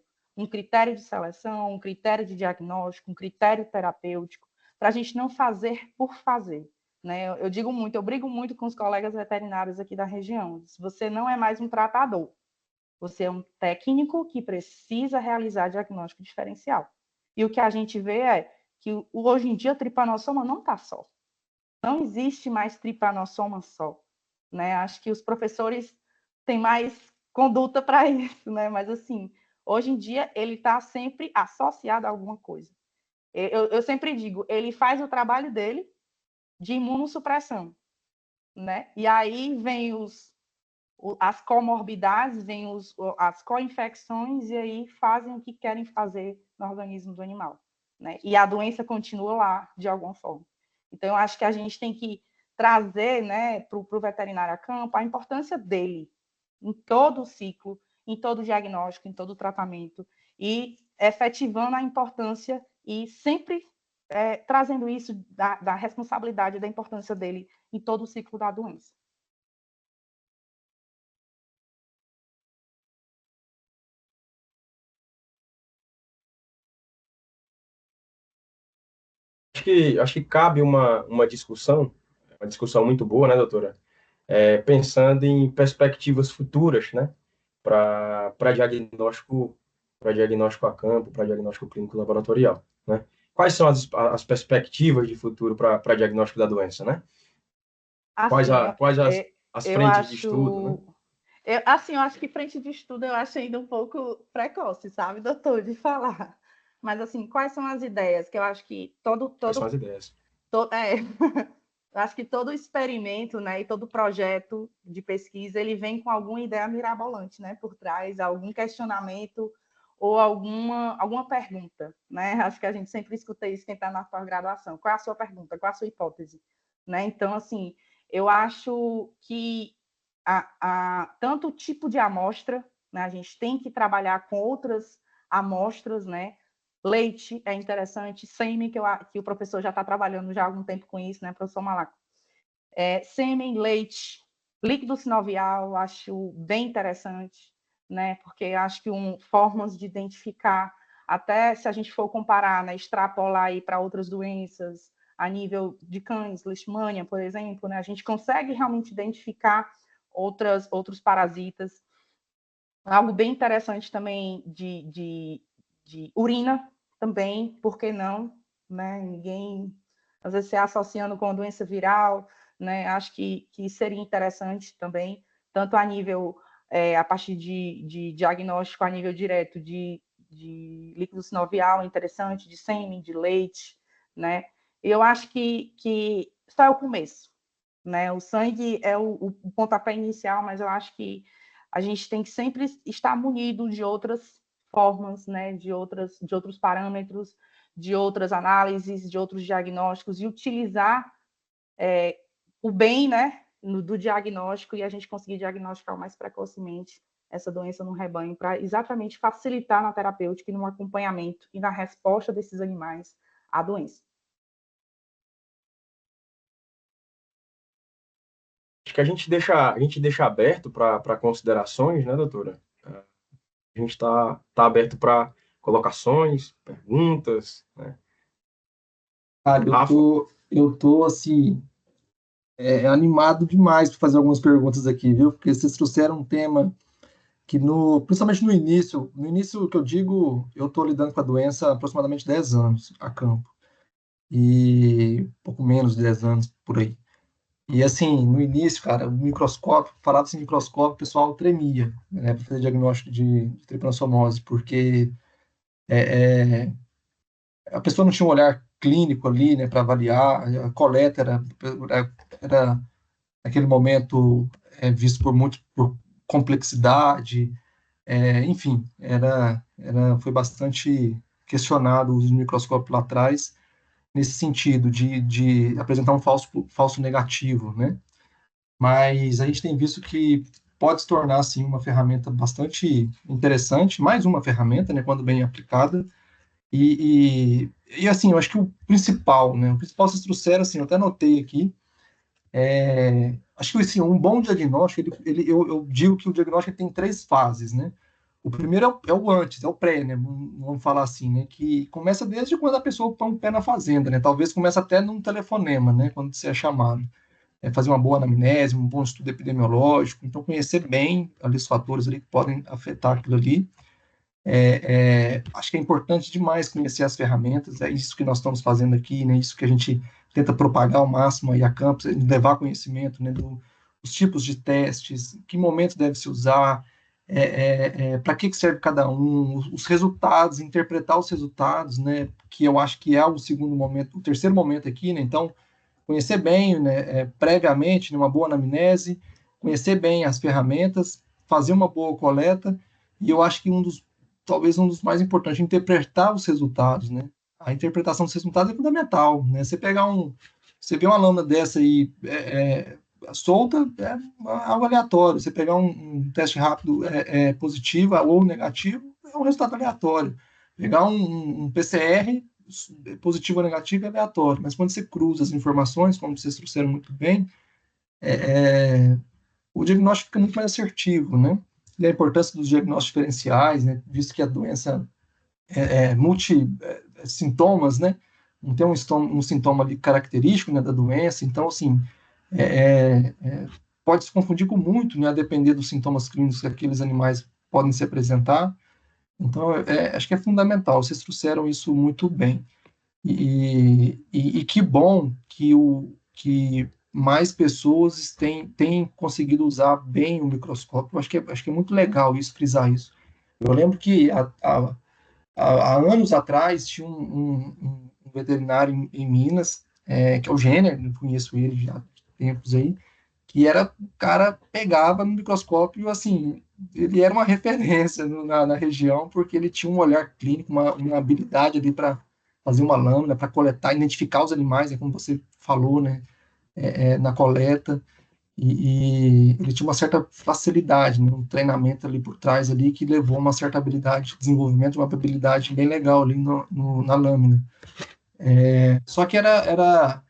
de seleção, um critério de diagnóstico, um critério terapêutico, para a gente não fazer por fazer, né? Eu digo muito, eu brigo muito com os colegas veterinários aqui da região. Você não é mais um tratador, você é um técnico que precisa realizar diagnóstico diferencial. E o que a gente vê é que hoje em dia o tripanossoma não está só. Não existe mais tripanossoma só, né? Acho que os professores têm mais conduta para isso, né? Mas, assim, hoje em dia ele está sempre associado a alguma coisa. Eu sempre digo, ele faz o trabalho dele de imunossupressão, né? E aí vem as comorbidades, vem as co-infecções, e aí fazem o que querem fazer no organismo do animal, né? E a doença continua lá, de alguma forma. Então, eu acho que a gente tem que trazer, né, para o veterinário a campo a importância dele em todo o ciclo, em todo o diagnóstico, em todo o tratamento, e efetivando a importância e sempre trazendo isso da responsabilidade, da importância dele em todo o ciclo da doença. Acho que cabe uma discussão muito boa, né, doutora? Pensando em perspectivas futuras, né, para diagnóstico a campo, para diagnóstico clínico laboratorial, né? Quais são as perspectivas de futuro para diagnóstico da doença, né? Assim, Quais as eu frentes de estudo, né? Eu acho que frente de estudo eu acho ainda um pouco precoce, sabe, doutor, de falar. Mas, assim, quais são as ideias? Que eu acho que Quais são as ideias? eu acho que todo experimento, né, e todo projeto de pesquisa, ele vem com alguma ideia mirabolante, né, por trás, algum questionamento ou alguma pergunta, né? Acho que a gente sempre escuta isso quem está na pós-graduação. Qual é a sua pergunta? Qual é a sua hipótese? Né? Então, assim, eu acho que tanto o tipo de amostra, né, a gente tem que trabalhar com outras amostras, né? Leite é interessante, sêmen, que o professor já está trabalhando já há algum tempo com isso, né, professor Malaco? Sêmen, leite, líquido sinovial, acho bem interessante, né, porque acho que formas de identificar, até se a gente for comparar, né, extrapolar aí para outras doenças, a nível de cães, leishmania, por exemplo, né, a gente consegue realmente identificar outros parasitas. Algo bem interessante também de urina também, por que não? Né? Ninguém, às vezes, se associando com doença viral, né? Acho que seria interessante também, tanto a nível, a partir de diagnóstico a nível direto de líquido sinovial, interessante, de sêmen, de leite, né? Eu acho que só é o começo, né? O sangue é o pontapé inicial, mas eu acho que a gente tem que sempre estar munido de outras formas, né? De outros parâmetros, de outras análises, de outros diagnósticos, e utilizar o bem, né, do diagnóstico, e a gente conseguir diagnosticar mais precocemente essa doença no rebanho, para exatamente facilitar na terapêutica e no acompanhamento e na resposta desses animais à doença. Acho que a gente deixa aberto para considerações, né, doutora? A gente tá aberto para colocações, perguntas, né? Cara, Rafa, eu tô assim, animado demais para fazer algumas perguntas aqui, viu? Porque vocês trouxeram um tema que principalmente no início que eu digo, eu estou lidando com a doença há aproximadamente 10 anos a campo, e pouco menos de 10 anos por aí. E assim, no início, cara, o microscópio, falava-se em microscópio, o pessoal tremia, né, para fazer diagnóstico de tripanossomose, porque é, é, a pessoa não tinha um olhar clínico ali, né, para avaliar, a coleta era naquele momento visto por complexidade, enfim, foi bastante questionado o uso do microscópio lá atrás, nesse sentido de apresentar um falso negativo, né? Mas a gente tem visto que pode se tornar, assim, uma ferramenta bastante interessante, mais uma ferramenta, né, quando bem aplicada, assim, eu acho que o principal, né, o principal vocês trouxeram, assim, eu até anotei aqui, acho que, assim, um bom diagnóstico, eu digo que o diagnóstico tem 3 fases, né? O primeiro é o antes, é o pré, né? Vamos falar assim, né? Que começa desde quando a pessoa põe um pé na fazenda, né? Talvez comece até num telefonema, né? Quando você é chamado. Fazer uma boa anamnese, um bom estudo epidemiológico, então conhecer bem ali os fatores ali que podem afetar aquilo ali. Acho que é importante demais conhecer as ferramentas, é isso que nós estamos fazendo aqui, né? Isso que a gente tenta propagar ao máximo aí a campus, levar conhecimento, né, dos tipos de testes, que momento deve se usar, para que serve cada um, os resultados, interpretar os resultados, né? Que eu acho que é o segundo momento, o terceiro momento aqui, né? Então, conhecer bem, né, previamente, uma boa anamnese, conhecer bem as ferramentas, fazer uma boa coleta, e eu acho que talvez um dos mais importantes, interpretar os resultados, né? A interpretação dos resultados é fundamental, né? Você vê uma lâmina dessa aí solta, é algo aleatório. Você pegar um teste rápido positivo ou negativo, é um resultado aleatório. Pegar um PCR positivo ou negativo é aleatório, mas quando você cruza as informações, como vocês trouxeram muito bem, o diagnóstico fica muito mais assertivo, né? E a importância dos diagnósticos diferenciais, né? Visto que a doença sintomas, né? Não tem um sintoma ali característico, né, da doença, então, assim, pode se confundir com muito, né, a depender dos sintomas clínicos que aqueles animais podem se apresentar. Então, acho que é fundamental, vocês trouxeram isso muito bem. E que bom que mais pessoas têm conseguido usar bem o microscópio. Acho que é muito legal isso, frisar isso. Eu lembro que há anos atrás tinha um veterinário em Minas, que é o Jenner, eu conheço ele já há tempos aí, que o cara pegava no microscópio, assim, ele era uma referência na região, porque ele tinha um olhar clínico, uma habilidade ali para fazer uma lâmina, para coletar, identificar os animais, como você falou, né, na coleta, e ele tinha uma certa facilidade, né, um treinamento ali por trás ali que levou a uma certa habilidade, desenvolvimento de uma habilidade bem legal ali na lâmina. Só que era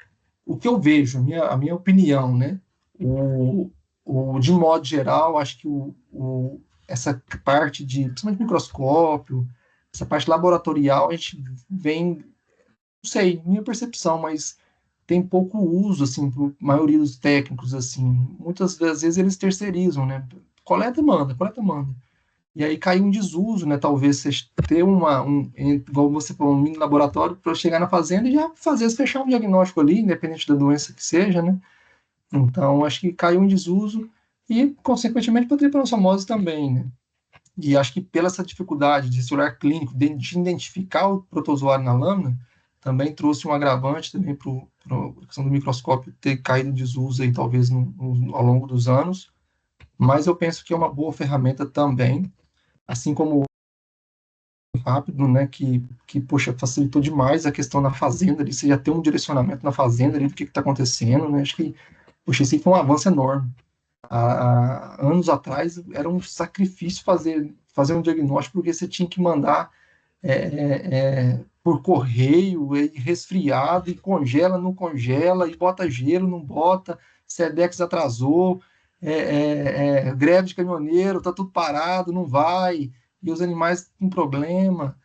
o que eu vejo, a minha opinião, né? De modo geral, acho que essa parte principalmente microscópio, essa parte laboratorial, a gente vem, não sei, minha percepção, mas tem pouco uso, assim, por maioria dos técnicos, assim. Muitas das vezes eles terceirizam, né? Coleta e manda, coleta e manda. E aí caiu um desuso, né? Talvez você ter igual você falou, um mini laboratório para chegar na fazenda e já fechar um diagnóstico ali, independente da doença que seja, né? Então, acho que caiu em desuso e, consequentemente, para a tripanossomose também, né? E acho que pela essa dificuldade de olhar clínico, de identificar o protozoário na lâmina, também trouxe um agravante também para a questão do microscópio ter caído em desuso aí, talvez ao longo dos anos. Mas eu penso que é uma boa ferramenta também, assim como o rápido, né, poxa, facilitou demais a questão na fazenda, ali, você já tem um direcionamento na fazenda ali, do que está acontecendo, né, acho que, poxa, isso foi um avanço enorme. Há anos atrás era um sacrifício fazer um diagnóstico, porque você tinha que mandar por correio, resfriado, e congela, não congela, e bota gelo, não bota, Sedex atrasou, greve de caminhoneiro, tá tudo parado, não vai, e os animais com problema.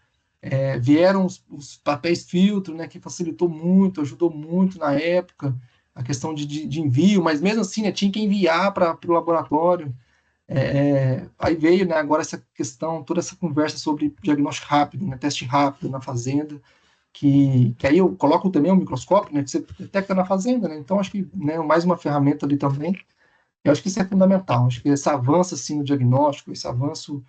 Vieram os papéis filtro, né, que facilitou muito, ajudou muito na época, a questão de envio, mas mesmo assim, né, tinha que enviar para o laboratório. Aí veio, né, agora essa questão, toda essa conversa sobre diagnóstico rápido, né, teste rápido na fazenda, que aí eu coloco também o microscópio, né, que você detecta na fazenda, né, então acho que, né, mais uma ferramenta ali também. Eu acho que isso é fundamental, acho que esse avanço assim, no diagnóstico, esse avanço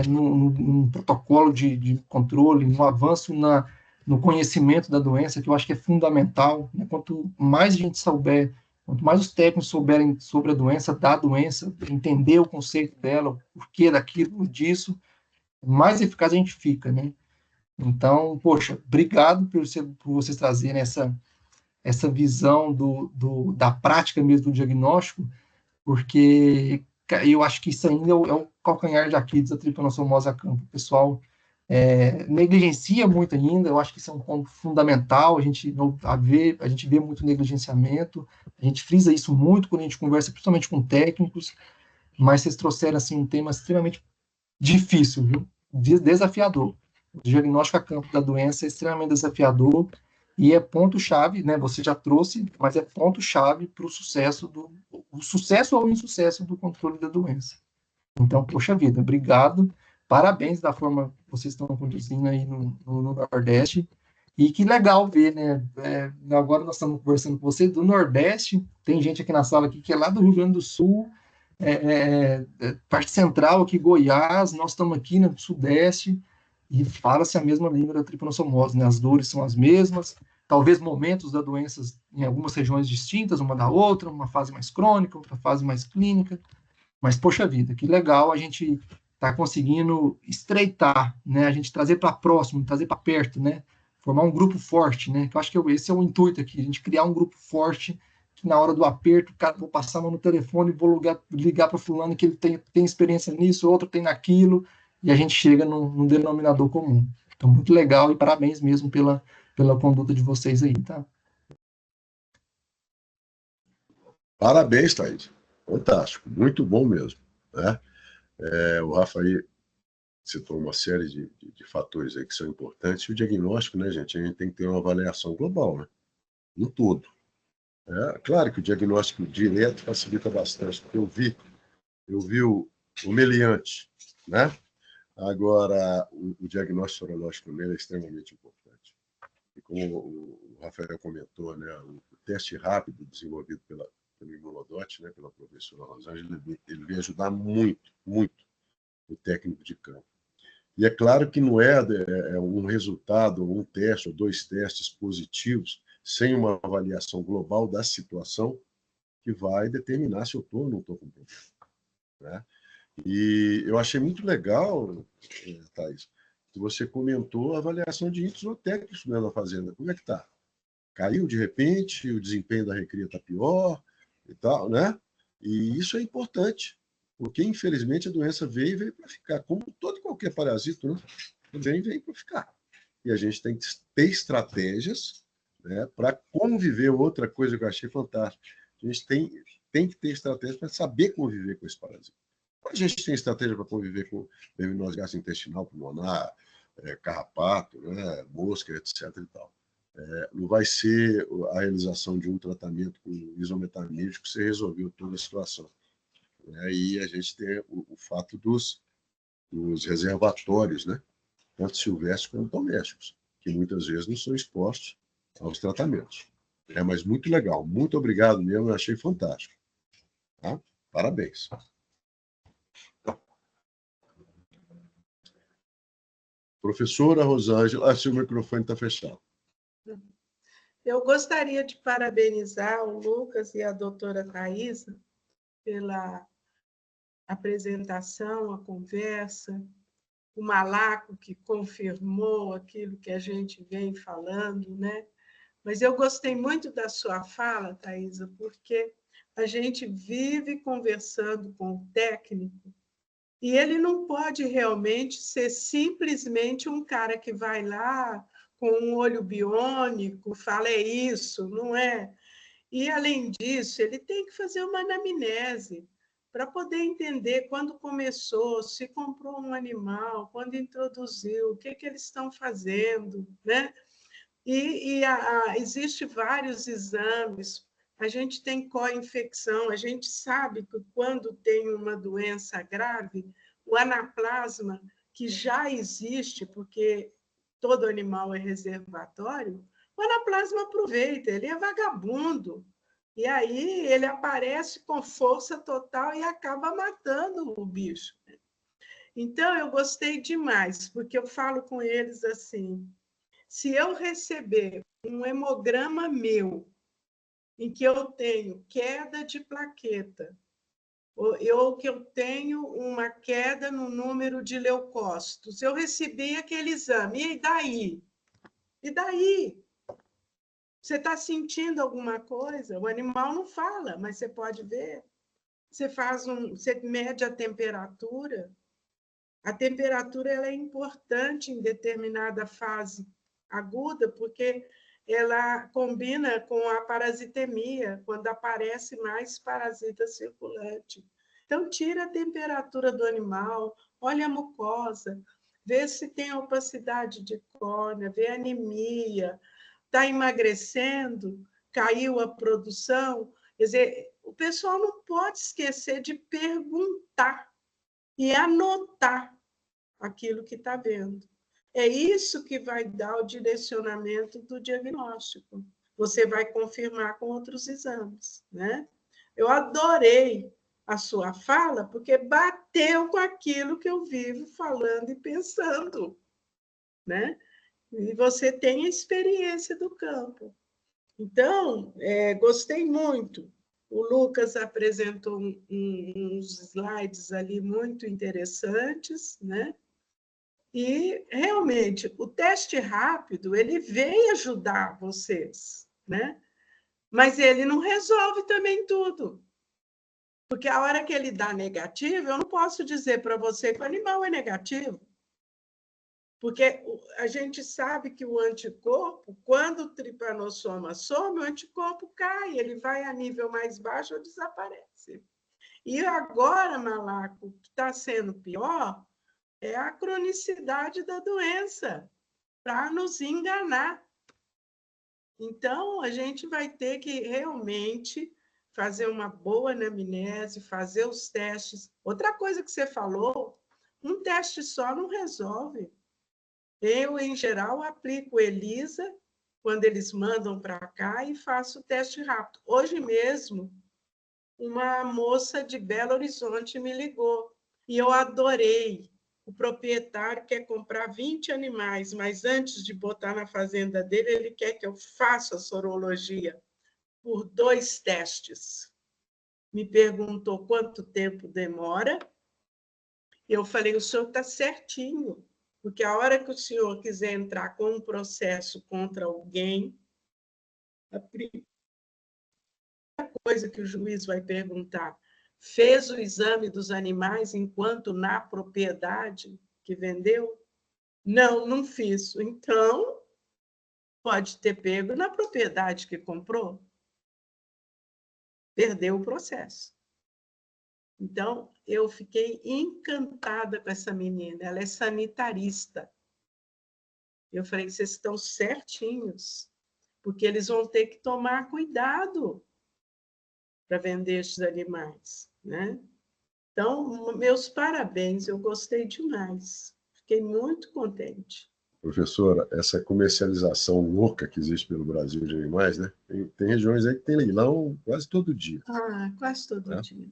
no protocolo de controle, no avanço no conhecimento da doença, que eu acho que é fundamental, né? Quanto mais a gente souber, quanto mais os técnicos souberem sobre a doença, da doença, entender o conceito dela, o porquê daquilo, disso, mais eficaz a gente fica, né? Então, poxa, obrigado por vocês trazerem essa visão da prática mesmo do diagnóstico, porque eu acho que isso ainda é o calcanhar de Aquiles da tripanossomose a campo. O pessoal negligencia muito ainda, eu acho que isso é um ponto fundamental, a gente vê muito negligenciamento, a gente frisa isso muito quando a gente conversa, principalmente com técnicos, mas vocês trouxeram assim, um tema extremamente difícil, viu? Desafiador. O diagnóstico a campo da doença é extremamente desafiador, e é ponto-chave, né? Você já trouxe, mas é ponto-chave para o sucesso ou insucesso do controle da doença. Então, poxa vida, obrigado, parabéns da forma que vocês estão conduzindo aí no Nordeste. E que legal ver, né? Agora nós estamos conversando com vocês do Nordeste, tem gente aqui na sala aqui que é lá do Rio Grande do Sul, parte central aqui, Goiás, nós estamos aqui no Sudeste, e fala-se a mesma língua da tripanossomose, né? As dores são as mesmas, talvez momentos da doença em algumas regiões distintas, uma da outra, uma fase mais crônica, outra fase mais clínica, mas, poxa vida, que legal a gente tá conseguindo estreitar, né? A gente trazer para próximo, trazer para perto, né? Formar um grupo forte, né? Que eu acho que esse é o intuito aqui, a gente criar um grupo forte que na hora do aperto, cara, vou passar a mão no telefone, vou ligar para fulano que ele tem experiência nisso, outro tem naquilo, e a gente chega num denominador comum. Então, muito legal e parabéns mesmo pela conduta de vocês aí, tá? Parabéns, Thaís. Fantástico, muito bom mesmo, né? O Rafa aí citou uma série de fatores aí que são importantes. E o diagnóstico, né, gente? A gente tem que ter uma avaliação global, né? No todo. Claro que o diagnóstico direto facilita bastante, porque eu vi o meliante, né? Agora, o diagnóstico sorológico também é extremamente importante. E como o Rafael comentou, né, o teste rápido desenvolvido pelo Imunodot, né, pela professora Rosângela, ele veio ajudar muito, muito o técnico de campo. E é claro que não é um resultado, um teste ou 2 testes positivos, sem uma avaliação global da situação, que vai determinar se eu estou ou não estou com problema, né? E eu achei muito legal, Thaís, que você comentou a avaliação de índices zootécnicos, né, na fazenda. Como é que está? Caiu de repente, o desempenho da recria está pior e tal, né? E isso é importante, porque infelizmente a doença veio para ficar, como todo e qualquer parasito, né? Também veio para ficar. E a gente tem que ter estratégias, né, para conviver. Outra coisa que eu achei fantástica, a gente tem que ter estratégias para saber conviver com esse parasito. A gente tem estratégia para conviver com verminose gastrointestinal, pulmonar, carrapato, né, mosca, etc. E tal. Não vai ser a realização de um tratamento com isometamínico que você resolveu toda a situação. E a gente tem o fato dos reservatórios, né, tanto silvestres quanto domésticos, que muitas vezes não são expostos aos tratamentos. Mas muito legal, muito obrigado mesmo, eu achei fantástico. Tá? Parabéns. Professora Rosângela, seu microfone está fechado. Eu gostaria de parabenizar o Lucas e a doutora Thaisa pela apresentação, a conversa, o Malaco que confirmou aquilo que a gente vem falando, né? Mas eu gostei muito da sua fala, Thaisa, porque a gente vive conversando com o técnico e ele não pode realmente ser simplesmente um cara que vai lá com um olho biônico, fala é isso, não é? E, além disso, ele tem que fazer uma anamnese para poder entender quando começou, se comprou um animal, quando introduziu, o que eles estão fazendo, né? Existem vários exames. A gente tem co-infecção, a gente sabe que quando tem uma doença grave, o anaplasma, que já existe, porque todo animal é reservatório, o anaplasma aproveita, ele é vagabundo. E aí ele aparece com força total e acaba matando o bicho. Então, eu gostei demais, porque eu falo com eles assim, se eu receber um hemograma meu, em que eu tenho queda de plaqueta, ou que eu tenho uma queda no número de leucócitos, eu recebi aquele exame, e daí? E daí? Você está sentindo alguma coisa? O animal não fala, mas você pode ver. Você mede a temperatura. A temperatura ela é importante em determinada fase aguda, porque ela combina com a parasitemia, quando aparece mais parasita circulante. Então, tira a temperatura do animal, olha a mucosa, vê se tem opacidade de córnea, vê anemia, está emagrecendo, caiu a produção. Quer dizer, o pessoal não pode esquecer de perguntar e anotar aquilo que está vendo. É isso que vai dar o direcionamento do diagnóstico. Você vai confirmar com outros exames, né? Eu adorei a sua fala, porque bateu com aquilo que eu vivo falando e pensando, né? E você tem a experiência do campo. Então, gostei muito. O Lucas apresentou uns slides ali muito interessantes, né? E, realmente, o teste rápido, ele vem ajudar vocês, né? Mas ele não resolve também tudo. Porque a hora que ele dá negativo, eu não posso dizer para você que o animal é negativo. Porque a gente sabe que o anticorpo, quando o tripanossoma some, o anticorpo cai, ele vai a nível mais baixo ou desaparece. E agora, Malaco, o que está sendo pior é a cronicidade da doença, para nos enganar. Então, a gente vai ter que realmente fazer uma boa anamnese, fazer os testes. Outra coisa que você falou, um teste só não resolve. Eu, em geral, aplico ELISA quando eles mandam para cá e faço o teste rápido. Hoje mesmo, uma moça de Belo Horizonte me ligou e eu adorei. O proprietário quer comprar 20 animais, mas antes de botar na fazenda dele, ele quer que eu faça a sorologia por 2 testes. Me perguntou quanto tempo demora. Eu falei, o senhor está certinho, porque a hora que o senhor quiser entrar com um processo contra alguém, a primeira coisa que o juiz vai perguntar, fez o exame dos animais enquanto na propriedade que vendeu? Não, não fiz. Então, pode ter pego na propriedade que comprou. Perdeu o processo. Então, eu fiquei encantada com essa menina. Ela é sanitarista. Eu falei, vocês estão certinhos, porque eles vão ter que tomar cuidado para vender esses animais, né? Então, meus parabéns, eu gostei demais. Fiquei muito contente. Professora, essa comercialização louca que existe pelo Brasil de animais, né? Tem regiões aí que tem leilão quase todo dia. Quase todo né? dia.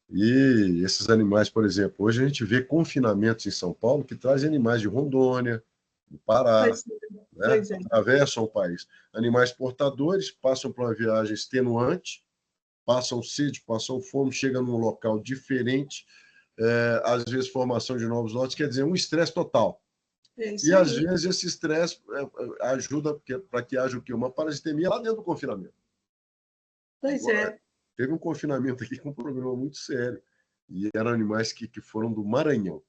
E esses animais, por exemplo, hoje a gente vê confinamentos em São Paulo que trazem animais de Rondônia, do Pará, Pois é. atravessam o país. Animais portadores passam por uma viagem extenuante, passam sede, passam fome, chegam num local diferente, às vezes formação de novos lotes, quer dizer, um estresse total. E, às vezes, esse estresse ajuda para que haja o quê? Uma parasitemia lá dentro do confinamento. Pois Agora, é. teve um confinamento aqui com um problema muito sério. E eram animais que foram do Maranhão.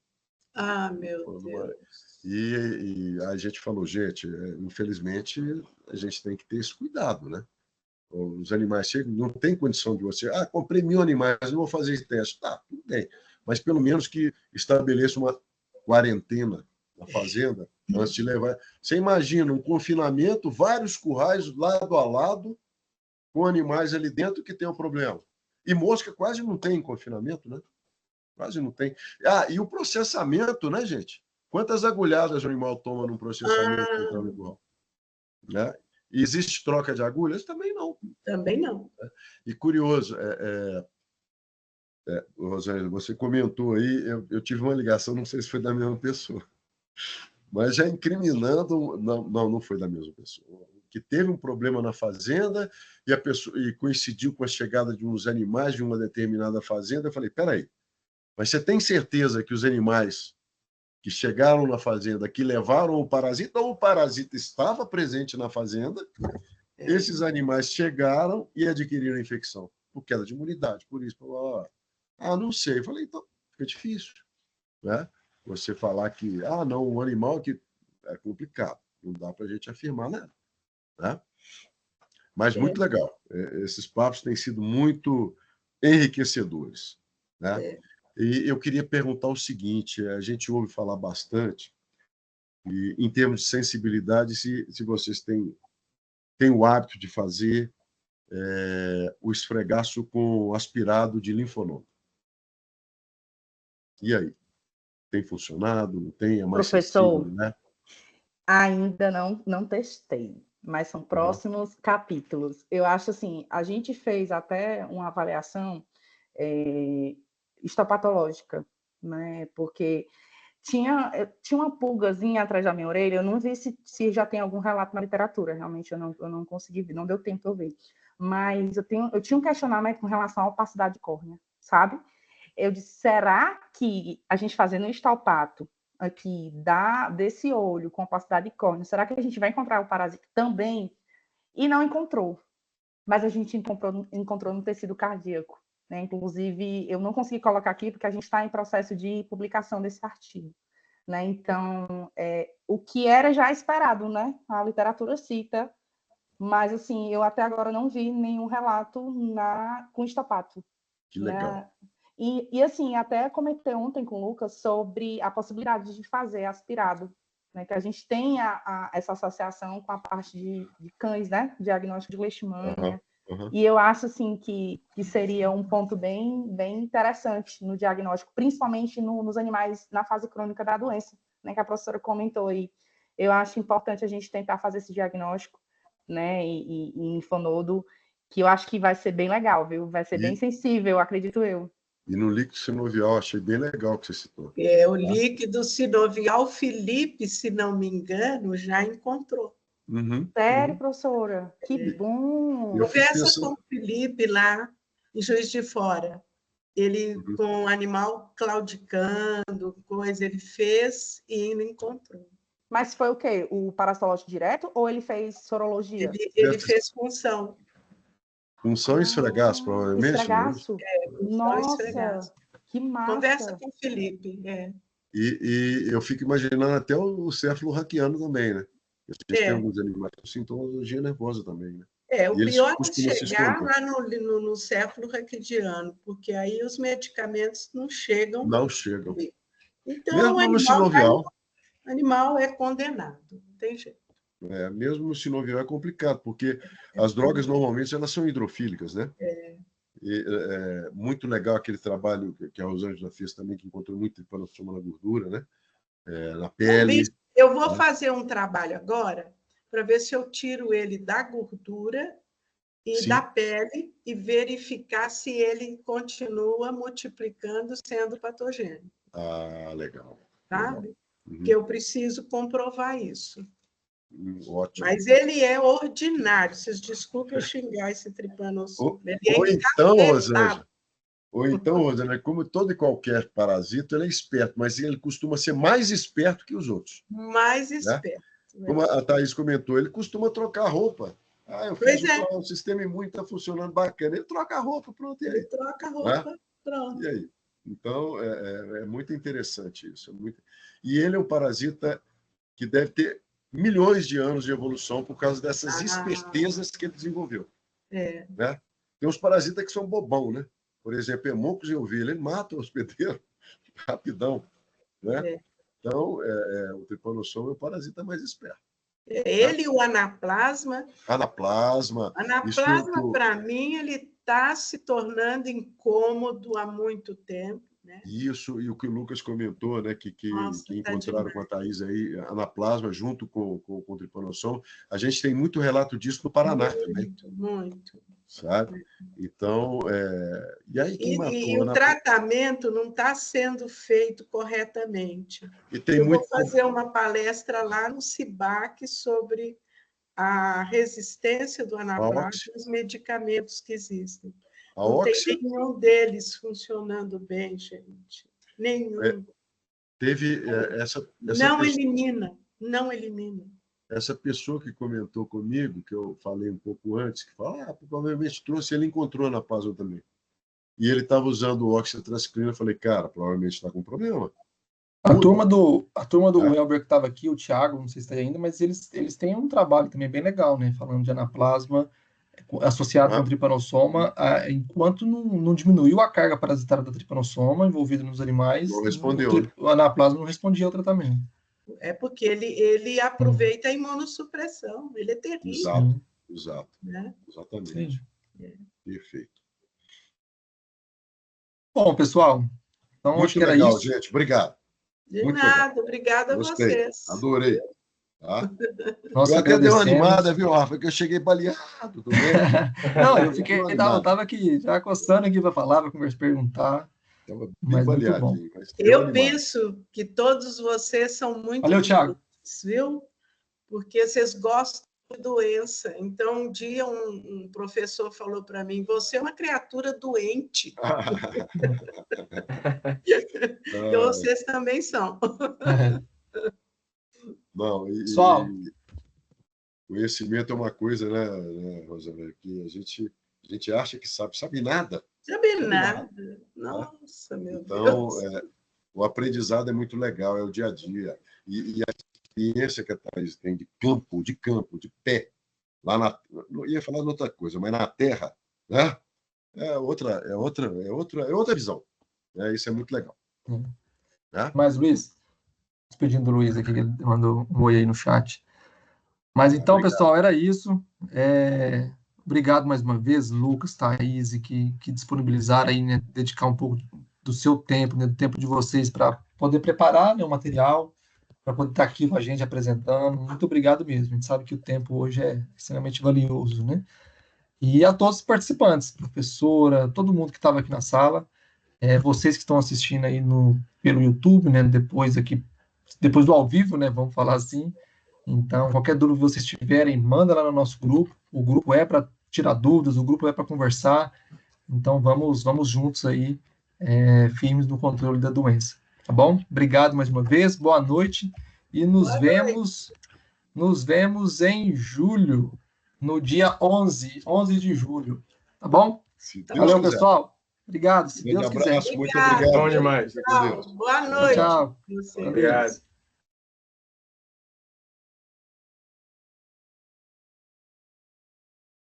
Meu Deus. E a gente falou, gente, infelizmente, a gente tem que ter esse cuidado, né? Os animais chegam, não tem condição de você... comprei 1000 animais, não vou fazer esse teste. Tá, tudo bem. Mas, pelo menos, que estabeleça uma quarentena na fazenda antes de levar. Você imagina um confinamento, vários currais lado a lado, com animais ali dentro que tem um problema. E mosca quase não tem em confinamento, né? Quase não tem. E o processamento, né, gente? Quantas agulhadas o animal toma num processamento para entrar no curral? Né? E existe troca de agulhas? Também não. Também não. E curioso, Rosângela, você comentou aí, eu tive uma ligação, não sei se foi da mesma pessoa, mas já incriminando, não foi da mesma pessoa, que teve um problema na fazenda e coincidiu com a chegada de uns animais de uma determinada fazenda. Eu falei, peraí, mas você tem certeza que os animais que chegaram na fazenda, que levaram o parasita, ou o parasita estava presente na fazenda, esses animais chegaram e adquiriram a infecção, por queda de imunidade, por isso. Não sei. Eu falei, então, fica difícil, né? Você falar que, não, um animal que é complicado, não dá para a gente afirmar nada, né? Mas muito legal. Esses papos têm sido muito enriquecedores, né? E eu queria perguntar o seguinte, a gente ouve falar bastante, e, em termos de sensibilidade, se vocês têm o hábito de fazer o esfregaço com aspirado de linfonoma. E aí? Tem funcionado? Não tem? É mais Professor, sensível, né? ainda não testei, mas são próximos capítulos. Eu acho assim, a gente fez até uma avaliação histopatológica, né? Porque tinha uma pulgazinha atrás da minha orelha, eu não vi se já tem algum relato na literatura, realmente eu não consegui ver, não deu tempo para eu ver. Mas eu tinha um questionamento com relação à opacidade de córnea, sabe? Eu disse, será que a gente fazendo um estalpato aqui desse olho com opacidade de córnea, será que a gente vai encontrar o parasita também? E não encontrou, mas a gente encontrou no tecido cardíaco, né? Inclusive, eu não consegui colocar aqui porque a gente está em processo de publicação desse artigo, né? Então, o que era já esperado, né? A literatura cita, mas assim, eu até agora não vi nenhum relato com estapato. Que legal. Né? E assim, até comentei ontem com o Lucas sobre a possibilidade de fazer aspirado, né? Que a gente tem essa associação com a parte de cães, né? Diagnóstico de leishmania. E eu acho assim que seria um ponto bem interessante no diagnóstico, principalmente nos animais na fase crônica da doença, né? Que a professora comentou aí. Eu acho importante a gente tentar fazer esse diagnóstico, né? E em fonodo, que eu acho que vai ser bem legal, viu? Vai ser bem sensível, acredito eu. E no líquido sinovial, achei bem legal que você citou. O líquido sinovial, Felipe, se não me engano, já encontrou. Sério, professora? Que bom! Conversa com o Felipe lá em Juiz de Fora. Ele, com o animal claudicando, coisa, ele fez e não encontrou. Mas foi o quê? O parasitológico direto ou ele fez sorologia? Ele fez função. Função e esfregaço, provavelmente. Esfregaço? Nossa, esfregaço. que massa! Conversa com o Felipe. E eu fico imaginando até o céfalo hackeando também, né? A gente tem alguns animais com sintomatologia nervosa também, né? O pior é chegar lá no céfalo raquidiano, porque aí os medicamentos não chegam. Não chegam. Então, mesmo no sinovial. O animal é condenado, não tem jeito. Mesmo no sinovial é complicado, porque as drogas normalmente elas são hidrofílicas, né? Muito legal aquele trabalho que a Rosângela fez também, que encontrou muito tripanossoma na gordura, né? Na pele. Eu vou fazer um trabalho agora para ver se eu tiro ele da gordura e da pele e verificar se ele continua multiplicando sendo patogênico. Legal. Sabe? Que eu preciso comprovar isso. Ótimo. Mas ele é ordinário. Vocês desculpem eu xingar esse tripanossoma. Ou então, Rosângela, como todo e qualquer parasita, ele é esperto, mas ele costuma ser mais esperto que os outros. Mais esperto. Como a Thaís comentou, ele costuma trocar roupa. Eu fiz o sistema imune está funcionando bacana. Ele troca a roupa, pronto. E aí? Ele troca a roupa, pronto. E aí? Então, é muito interessante isso. E ele é um parasita que deve ter milhões de anos de evolução por causa dessas espertezas que ele desenvolveu. Né? Tem uns parasitas que são bobão, né? Por exemplo, Hemoccus e ovelha, ele mata o hospedeiro rapidão. Né? Então, o tripanossoma é o parasita mais esperto. Ele e o anaplasma. Anaplasma, para mim, ele está se tornando incômodo há muito tempo. Né? Isso, e o que o Lucas comentou, né, que encontraram com a Thaís aí, anaplasma junto com o tripanossoma. A gente tem muito relato disso no Paraná também. Muito. Sabe? Então, e aí quem matou? E o tratamento não está sendo feito corretamente. Eu vou fazer uma palestra lá no CIBAC sobre a resistência do anaplasma e os medicamentos que existem. Não tem nenhum deles funcionando bem, gente. Nenhum. Teve não elimina. Essa pessoa que comentou comigo, que eu falei um pouco antes, que fala, provavelmente trouxe, ele encontrou a anaplasma também. E ele estava usando o oxatraciclina, eu falei, cara, provavelmente está com problema. A turma do Elber que estava aqui, o Thiago, não sei se está aí ainda, mas eles têm um trabalho também bem legal, né? Falando de anaplasma associado com tripanossoma, enquanto não diminuiu a carga parasitária da tripanossoma envolvida nos animais, não respondeu, o anaplasma não respondia ao tratamento. Porque ele aproveita a imunossupressão, ele é terrível. Exato. Né? Exatamente. Perfeito. Bom, pessoal, então muito acho que era legal, isso. gente. Obrigado. De Muito nada, obrigada a Gostei, vocês. adorei. Tá? Nós Eu até dei uma agradecemos. animada, viu, Rafa? Que eu cheguei baleado. Tô vendo. Não, eu fiquei, Deu uma animada. tava aqui, já coçando aqui para falar, para conversar, perguntar, Tava bem mas muito bom. baleadinho. Mas deu uma Eu animada. penso que todos vocês são muito Valeu, Thiago. bons, viu? Porque vocês gostam de doença. Então, um dia um professor falou para mim, você é uma criatura doente. E vocês também são. Não, Pessoal, conhecimento é uma coisa, né, Rosana, que a gente acha que sabe nada. Sabe nada. Nossa, meu Então, Deus. o aprendizado é muito legal, é o dia a dia. E a experiência que a Thaís tem de campo, de pé, lá não ia falar de outra coisa, mas na terra, né? É outra visão. Isso é muito legal. Né? mas Luiz, despedindo do Luiz aqui, que ele mandou um oi aí no chat. Mas então, Obrigado. pessoal, era isso. Obrigado mais uma vez, Lucas, Thaís, que disponibilizaram aí, né, dedicar um pouco do seu tempo, né, do tempo de vocês para poder preparar, né, o material, para poder estar aqui com a gente apresentando. Muito obrigado mesmo. A gente sabe que o tempo hoje é extremamente valioso, né? E a todos os participantes, professora, todo mundo que estava aqui na sala, vocês que estão assistindo aí pelo YouTube, né, depois do ao vivo, né, vamos falar assim. Então, qualquer dúvida que vocês tiverem, manda lá no nosso grupo. O grupo é para tirar dúvidas, o grupo é para conversar. Então, vamos juntos aí, firmes no controle da doença. Tá bom? Obrigado mais uma vez, boa noite. E nos vemos em julho, no dia 11 de julho. Tá bom? Se Deus Valeu, quiser. pessoal. Obrigado, se Grande Deus quiser. abraço, muito obrigado. Bom demais. Fica com Deus. Boa noite. Tchau. Você. Obrigado.